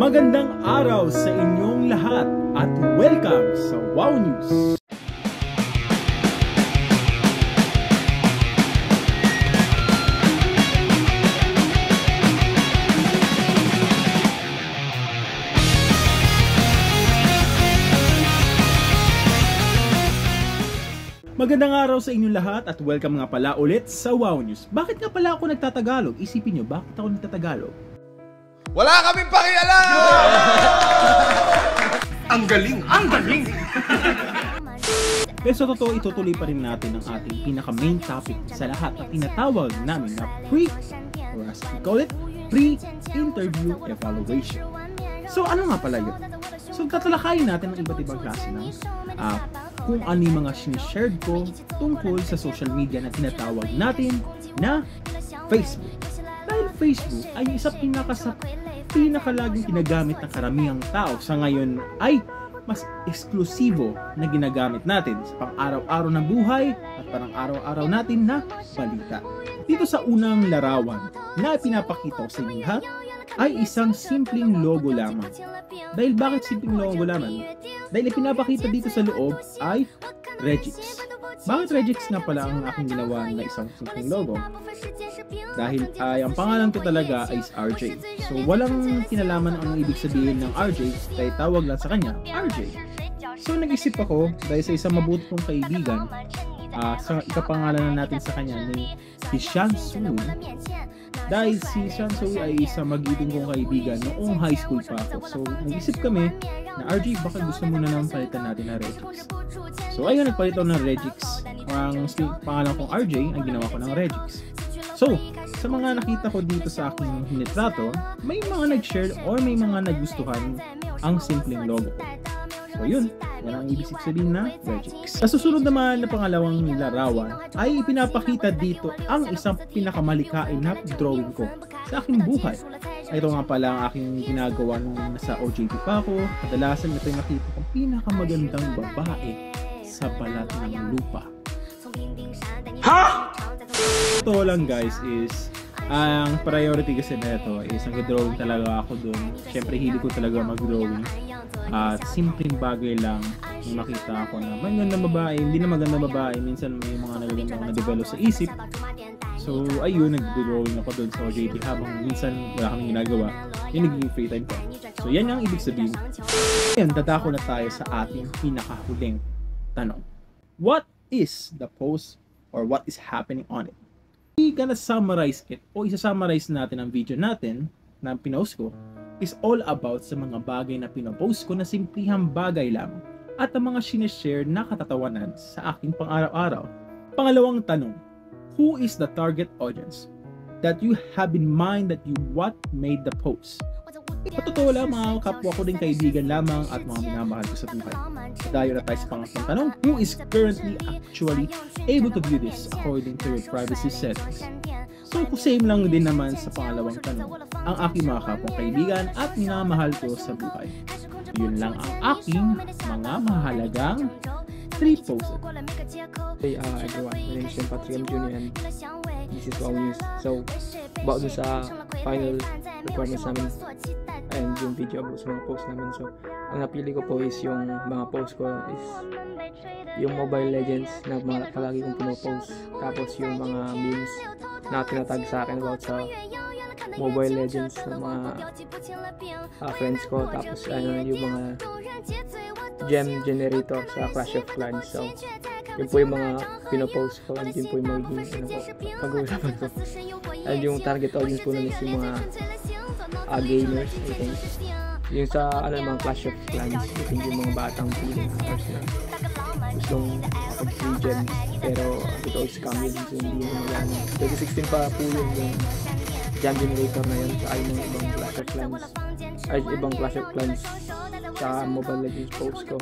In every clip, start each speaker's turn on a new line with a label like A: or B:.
A: Magandang araw sa inyong lahat at welcome sa Wow News! Magandang araw sa inyong lahat at welcome nga pala ulit sa Wow News. Bakit nga pala ako nagtatagalog? Isipin nyo, bakit ako nagtatagalog?
B: Wala kaming pakialam!
C: Ang galing! Ang galing!
A: Pero sa totoo, itutuloy pa rin natin ang ating pinaka-main topic sa lahat na tinatawag namin na or as we call it, pre-interview evaluation. So ano nga pala yun? So tatalakayin natin ang iba't ibang klase ng kung ano yung mga sinishared ko tungkol sa social media na tinatawag natin na Facebook. Dahil Facebook ay isa pinakalaging ginagamit ng karamihang tao sa ngayon ay mas eksklusibo na ginagamit natin sa pang-araw-araw na buhay at parang-araw-araw natin na balita. Dito sa unang larawan na pinapakita ko sa inyo lahat ay isang simpleng logo lamang. Dahil bakit simpleng logo lamang? Dahil ipinapakita dito sa loob ay Regix. Bakit Regix nga pala ang aking ginawa na isang simpleng logo? Dahil ang pangalan ko talaga ay RJ. So walang kinalaman ang ibig sabihin ng RJ, kaya tawag lang sa kanya RJ. So nag-isip ako dahil sa isang mabuti kong kaibigan, sa ikapangalan na natin sa kanya ni si Shansui. Dahil si Shansui ay isang mag-ibig kong kaibigan noong high school pa ako. So nag-isip kami na RJ, baka gusto mo na naman palitan natin na Regix. So ayun, nagpalit ako ng Regix. Ang pangalan kong RJ, ang ginawa ko ng Regix. So, sa mga nakita ko dito sa aking hinitrato, may mga nag-share or may mga nagustuhan ang simpleng logo. So yun, yan ang ibig sabihin na Regix. Sa susunod naman na pangalawang larawan ay ipinapakita dito ang isang pinakamalikain na drawing ko sa aking buhay. Ito nga pala ang aking ginagawa nung nasa OJT pa ako. Kadalasan ito yung nakita kong pinakamagandang babae sa balat ng lupa.
C: Ha?
A: Ito lang guys is ang priority kasi nito is nag-drawing talaga ako dun. Syempre hilig ko talaga mag-drawing. At simpleng bagay lang yung makita ako na magandang babae, hindi na magandang babae, minsan may mga nagaganda ako na-develop sa isip. So ayun, nag-drawing ako dun sa OJT habang minsan wala kaming ginagawa, yung naging free time ko. So yan ang ibig sabihin. Ngayon, dadako na tayo sa ating pinakahuling tanong. What is the post or what is happening on it? We're gonna summarize it o isa-summarize natin ang video natin na pinost ko is all about sa mga bagay na pinopost ko na simplihang bagay lang at ang mga sinishare na katatawanan sa aking pang-araw-araw. Pangalawang tanong, who is the target audience that you have in mind that you what made the post? Patotoo lang, mga kapwa ko din kaibigan lamang at mga minamahal ko sa buhay. Dayo na tayo sa pangatlong tanong, who is currently actually able to view this according to your privacy settings? So same lang din naman sa pangalawang tanong, ang aking mga kapwa kaibigan at minamahal ko sa buhay. Yun lang ang aking mga mahalagang 3 posts.
D: Hey everyone, my name is Patrick M. Jr. and this is Wow News. So, about sa final requirements namin and yung video about sa mga post namin. So, ang napili ko po is yung mga post ko is yung Mobile Legends na mga palagi kong pinopost. Tapos yung mga memes na tinatag sa akin about sa Mobile Legends ng mga friends ko. Tapos yung mga gem generator sa Clash of Clans. So, yun po yung mga pinopost ko and yun po yung magiging pag-uusapan ko. And yung target audience po namin yung mga gamers, I think. Yung sa mga Clash of Clans, I think yung mga batang Pilipinas na gustong pag-free gems pero ito is coming so hindi mo magana. 2016 pa po yung gem generator na yun sa yung ibang Clash of Clans ibang Clash of Clans sa Mobile Legends post ko.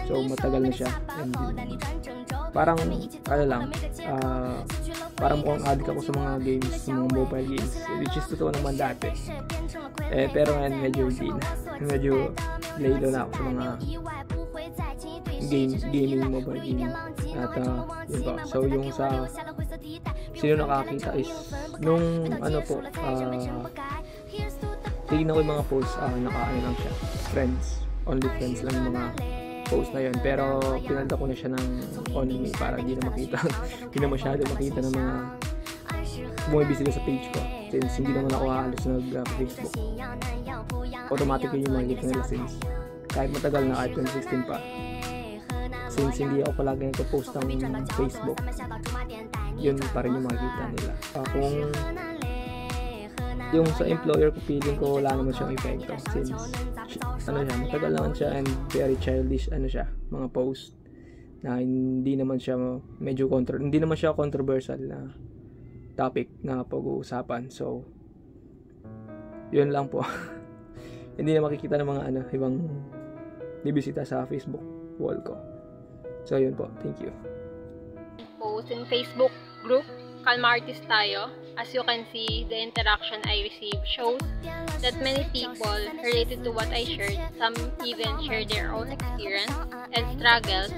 D: So matagal na siya and parang parang mukhang addict ako sa mga games, sa mga mobile games, which is totoo naman dati. Pero ngayon medyo hindi na. Medyo laylo na ako sa mga gaming, mobile gaming. At yun ba. So yung sa sino nakakita is nung tingnan ko yung mga posts, naka-ano lang siya, friends, only friends lang yung mga post na yun. Pero pinalda ko na siya ng only me para hindi na makita, hindi na masyado makita ng mga bumibisita sa page ko. Since hindi naman ako halos nag-Facebook. Automatic yung makikita nila since kahit matagal na, kahit 2016 pa. Since hindi ako palagi nagpo-post ng Facebook, yun pa rin yung makikita nila. Kung yung sa employer ko, feeling ko wala naman siyang epekto since matagal naman siya and very childish siya, mga post na hindi naman siya hindi naman siya controversial na topic na pag-uusapan. So yun lang po. Hindi na makikita ng mga ibang bibisita sa Facebook wall ko. So yun po, thank you.
E: Post in Facebook group Kalma Artist Tayo. As you can see, the interaction I received shows that many people related to what I shared. Some even shared their own experience and struggles.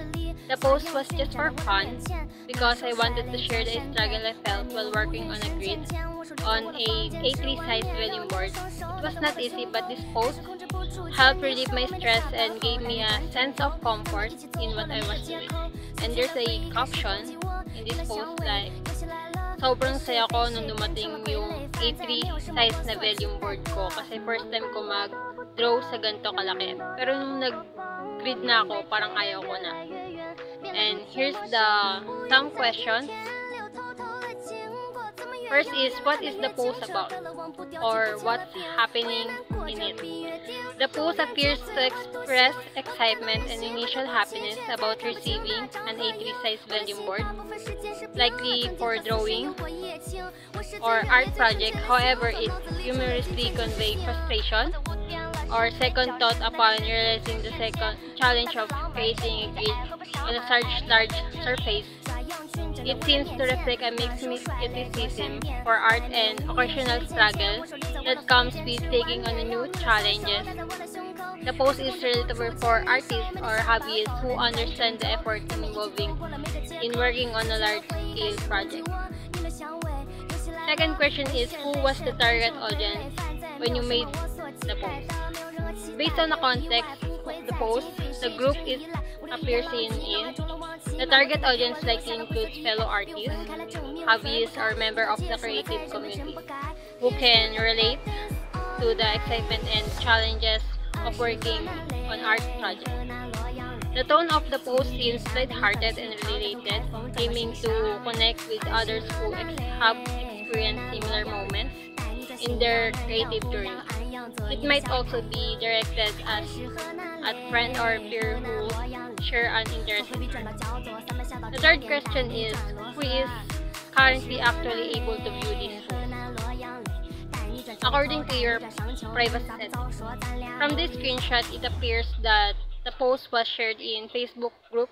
E: The post was just for fun because I wanted to share the struggle I felt while working on a grid on a A3 size dwelling board. It was not easy, but this post helped relieve my stress and gave me a sense of comfort in what I was doing. And there's a caption in this post like, sobrang saya ko nung dumating yung A3 size na volume board ko kasi first time ko mag-draw sa ganito kalaki. Pero nung nag-grid na ako, parang ayaw ko na. And here's some questions. First is, what is the post about? Or what's happening in it? The post appears to express excitement and initial happiness about receiving an A3 size volume board, likely for drawing or art project. However, it humorously conveys frustration or second thought upon realizing the second challenge of creating a grid on a large surface. It seems to reflect a mixed skepticism for art and occasional struggle that comes with taking on new challenges. The post is relatable for artists or hobbyists who understand the effort in working on a large-scale project. Second question is, who was the target audience when you made the post? Based on the context of the post, the group appears in. The target audience likely includes fellow artists, hobbyists, or members of the creative community who can relate to the excitement and challenges of working on art projects. The tone of the post seems lighthearted and related, aiming to connect with others who have experienced similar moments in their creative journey. It might also be directed at friend or peer who share an interest. The third question is, who is currently actually able to view this post? According to your privacy settings. From this screenshot, it appears that the post was shared in Facebook group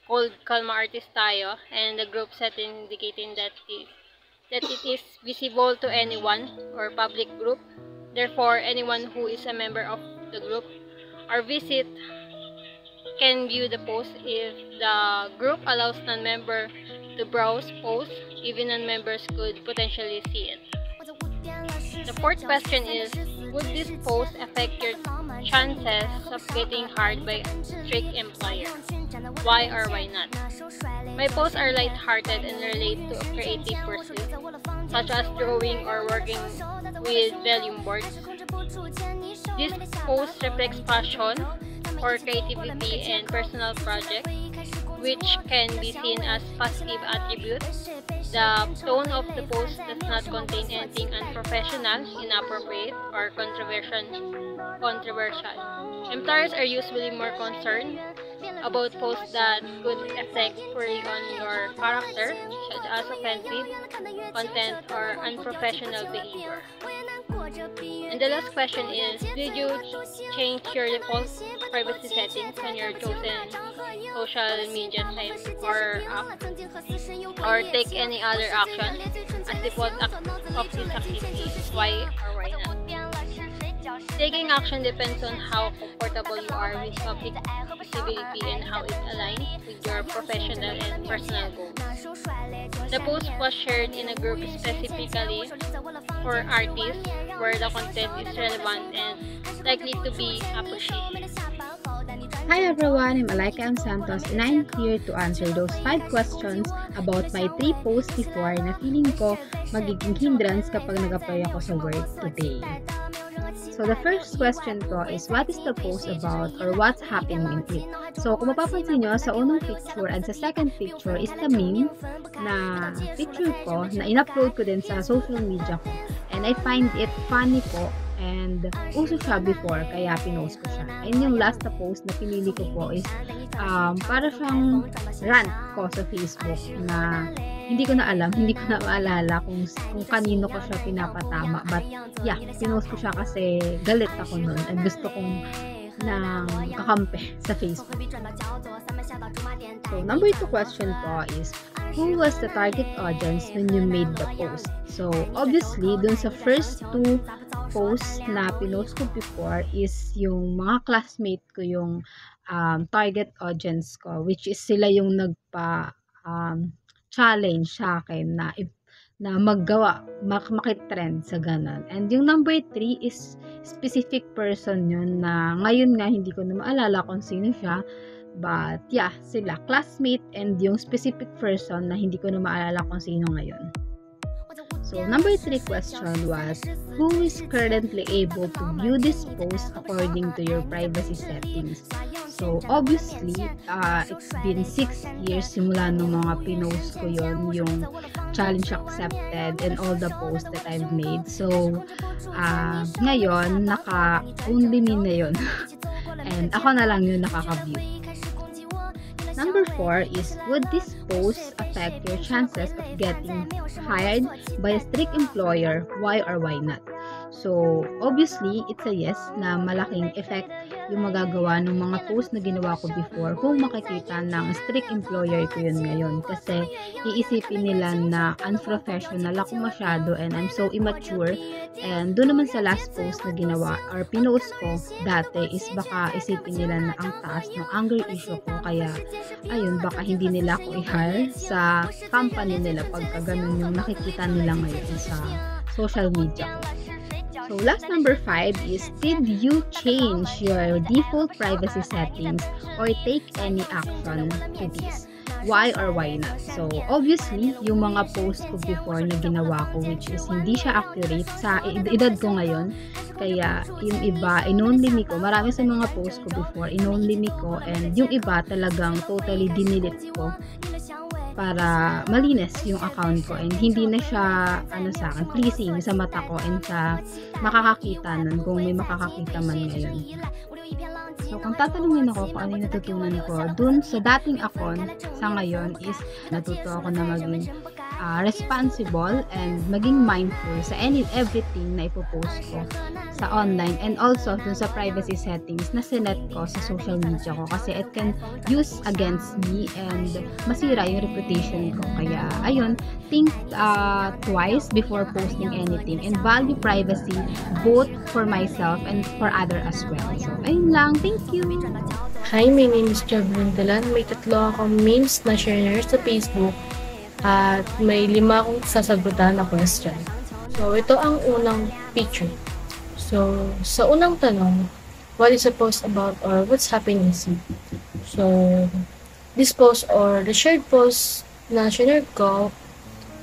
E: called Kalma Artist Tayo, and the group setting indicating that it is visible to anyone or public group. Therefore, anyone who is a member of the group or visit can view the post. If the group allows non-member to browse posts, even non-members could potentially see it. The fourth question is, would this post affect your chances of getting hired by a strict employer? Why or why not? My posts are light-hearted and relate to a creative pursuit, such as drawing or working with volume boards. This post reflects passion for creativity and personal projects, which can be seen as positive attributes. The tone of the post does not contain anything unprofessional, inappropriate, or controversial. Employers are usually more concerned about posts that could affect poorly on your character, such as offensive content or unprofessional behavior. And the last question is, did you change your default privacy settings on your chosen social media site or app, or take any other action as default of this activity? Why or why not? Taking action depends on how comfortable you are with public visibility and how it aligns with your professional and personal goals. The post was shared in a group specifically for artists where the content is relevant and likely to be appreciated.
F: Hi everyone, I'm Alaika M. Santos and I'm here to answer those 5 questions about my 3 posts before na feeling ko magiging hindrance kapag nag-apply ako sa work today. So the first question ko is, what is the post about or what's happening in it? So kung mapapansin nyo, sa unang picture and sa second picture is the meme na picture ko na in-upload ko din sa social media ko. And I find it funny po and uso siya before kaya pinost ko siya. And yung last na post na pinili ko po is para siyang rant ko sa Facebook na hindi ko na alam, hindi ko na maalala kung kanino ko siya pinapatama. But yeah, pinost ko siya kasi galit ako nun and gusto kong nang kakampi sa Facebook. So, number 2 question po is, who was the target audience when you made the post? So, obviously, dun sa first 2 posts na pinost ko before is yung mga classmate ko yung target audience ko, which is sila yung challenge sa akin na maggawa, makitrend sa ganon. And yung number 3 is specific person yun na ngayon nga hindi ko na maalala kung sino siya. But yeah, sila, classmate and yung specific person na hindi ko na maalala kung sino ngayon. So, number 3 question was, who is currently able to view this post according to your privacy settings? So, obviously, it's been 6 years simula nung mga pinost ko yon, yung challenge accepted and all the posts that I've made. So, ngayon, only me na yun. And ako na lang yung nakaka-view. Number 4 is, would this post affect your chances of getting hired by a strict employer? Why or why not? So, obviously, it's a yes na malaking effect yung magagawa ng mga post na ginawa ko before kung makikita ng strict employer ko yun ngayon. Kasi iisipin nila na unprofessional ako masyado and I'm so immature. And doon naman sa last post na ginawa or pinost ko dati is baka isipin nila na ang taas ng anger issue ko. Kaya, ayun, baka hindi nila ako i-hire sa company nila pagka ganun yung nakikita nila ngayon sa social media ko. So, last number 5 is, did you change your default privacy settings or take any action to this? Why or why not? So, obviously, yung mga post ko before na ginawa ko, which is hindi siya accurate sa edad ko ngayon, kaya yung iba, in-only me ko, marami sa mga post ko before, in-only me ko, and yung iba talagang totally dinilit ko para malinis yung account ko and hindi na siya sa akin pleasing sa mata ko and sa makakakita nun kung may makakakita man ngayon. So kung tatanungin ako kung ano yung natutunan ko dun sa dating account sa ngayon is natuto ako na maging responsible and maging mindful sa everything na ipopost ko sa online and also dun sa privacy settings na sinet ko sa social media ko kasi it can use against me and masira yung reputation ko. Kaya ayun, think twice before posting anything and value privacy both for myself and for other as well. So ayun lang, thank you!
G: Hi, my name is Javelin Dalan. May 3 akong memes na share sa Facebook at may 5 akong sasagutan na question. So, ito ang unang picture. So, sa unang tanong, what is the post about or what's happening in C? So, this post or the shared post na share ko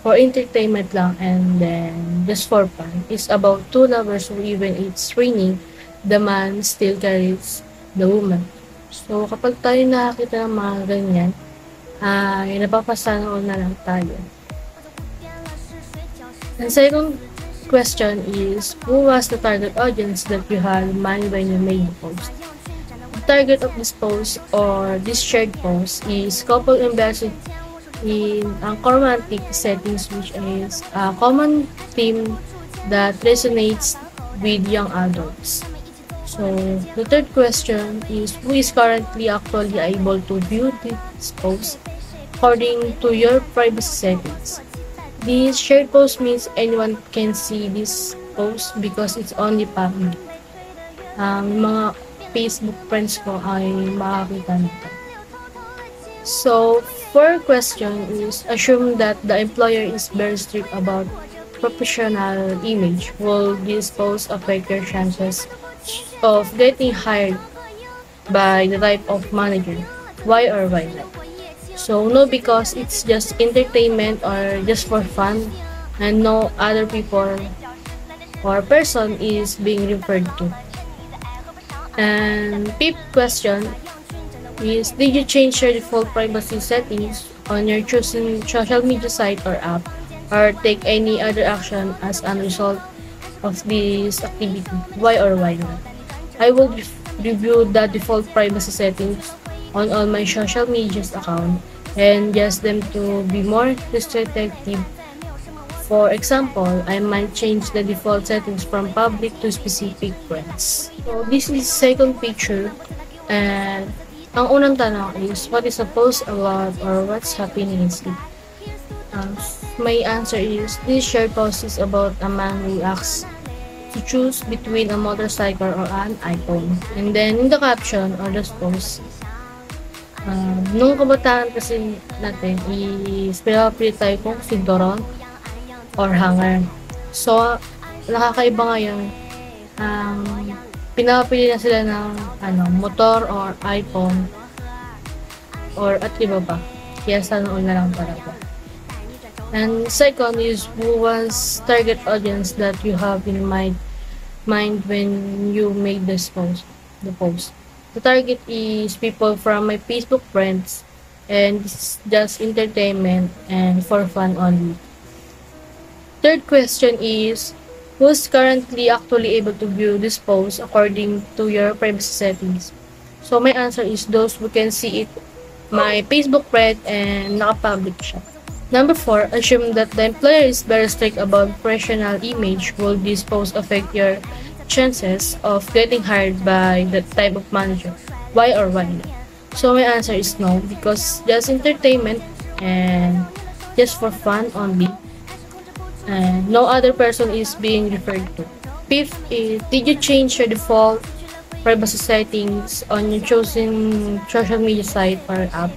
G: for entertainment lang and then just for fun is about 2 lovers who even it's raining, the man still carries the woman. So, kapag tayo nakakita ng mga ganyan, napapasana na lang tayo. And second question is, who was the target audience that you had in mind when you made the post? The target of this post or this shared post is couple invested in romantic settings, which is a common theme that resonates with young adults. So, the third question is, who is currently actually able to view this post according to your privacy settings? This shared post means anyone can see this post because it's only public. mga Facebook friends ko ay makakita nito. So, fourth question is, assume that the employer is very strict about professional image. Will this post affect your chances of getting hired by the type of manager? Why or why not? So, no, because it's just entertainment or just for fun, and no other people or person is being referred to. And fifth question is, did you change your default privacy settings on your chosen social media site or app, or take any other action as a result of this activity? Why or why not? I will review the default privacy settings on all my social media's account and adjust them to be more restrictive. For example, I might change the default settings from public to specific friends. So this is second picture, and ang unang tanong is, what is the post about or what's happening in sleep? My answer is, this shared post is about a man who asks to choose between a motorcycle or an iPhone. And then in the caption or the post, nung kabataan kasi natin is pinapili tayo kung sinturon or hanger. So, nakakaiba ngayon, pinapili na sila ng motor or iPhone or at iba pa. Kaya sana all na lang talaga. And second is, who was target audience that you have in mind when you made this post, the post. The target is people from my Facebook friends, and this is just entertainment and for fun only. Third question is, who's currently actually able to view this post according to your privacy settings? So my answer is those who can see it, my Facebook friend, and naka-public siya. Number 4, assume that the employer is very strict about professional image. Will this post affect your chances of getting hired by that type of manager? Why or why not? So my answer is no, because just entertainment and just for fun only, and no other person is being referred to. Fifth is, did you change your default privacy settings on your chosen social media site or app,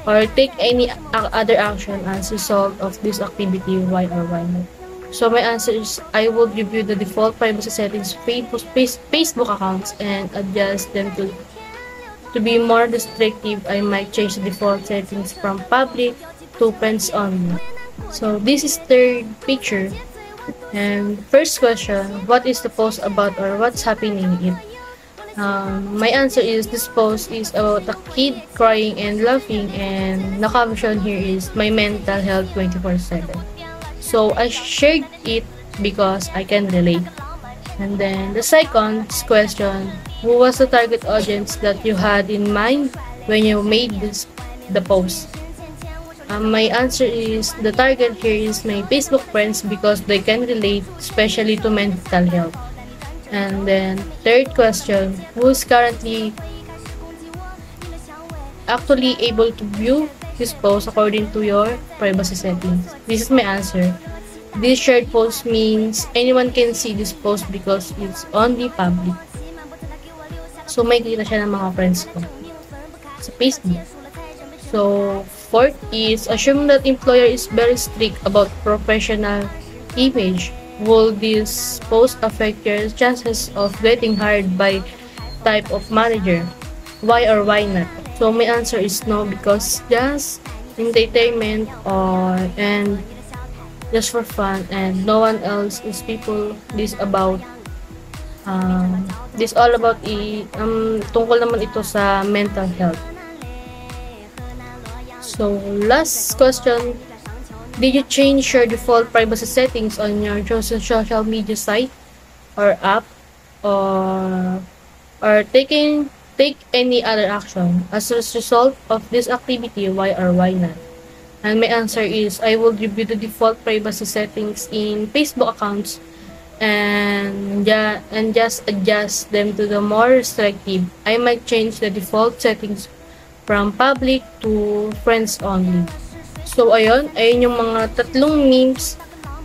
G: or take any other action as a result of this activity? Why or why not? So my answer is, I will review the default privacy settings Facebook accounts and adjust them to be more restrictive. I might change the default settings from public to friends only. So this is third picture. And first question, what is the post about or what's happening in it? My answer is, this post is about a kid crying and laughing, and the caption here is, my mental health 24/7. So I shared it because I can relate. And then the second question, who was the target audience that you had in mind when you made the post? My answer is, the target here is my Facebook friends because they can relate, especially to mental health. And then third question, who's currently actually able to view this post according to your privacy settings? This is my answer. This shared post means anyone can see this post because it's only public. So may kita siya ng mga friends ko sa Facebook. So fourth is, assume that employer is very strict about professional image. Will this post affect your chances of getting hired by type of manager? Why or why not? So my answer is no, because just entertainment and just for fun, and no one else is people this about this all about tungkol naman ito sa mental health. So last question, did you change your default privacy settings on your chosen social media site or app, or take any other action as a result of this activity? Why or why not? And my answer is, I will review the default privacy settings in Facebook accounts and just adjust them to the more restrictive. I might change the default settings from public to friends only. So ayun yung mga tatlong memes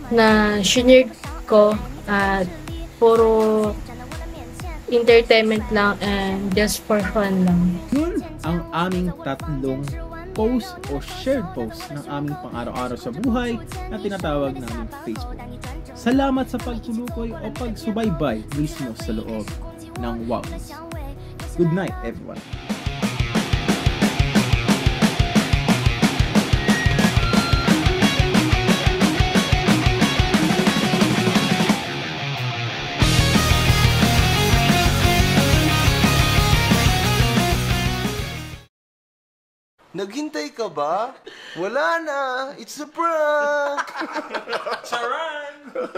G: na shared ko, at puro entertainment lang and just for fun lang.
A: Yun ang aming tatlong post o shared post ng aming pang-araw-araw sa buhay na tinatawag namin Facebook. Salamat sa pagtulukoy o pagsubaybay mismo sa loob ng Wow. Good night, everyone.
B: Naghintay ka ba? Wala na. It's a prank.
C: Charan!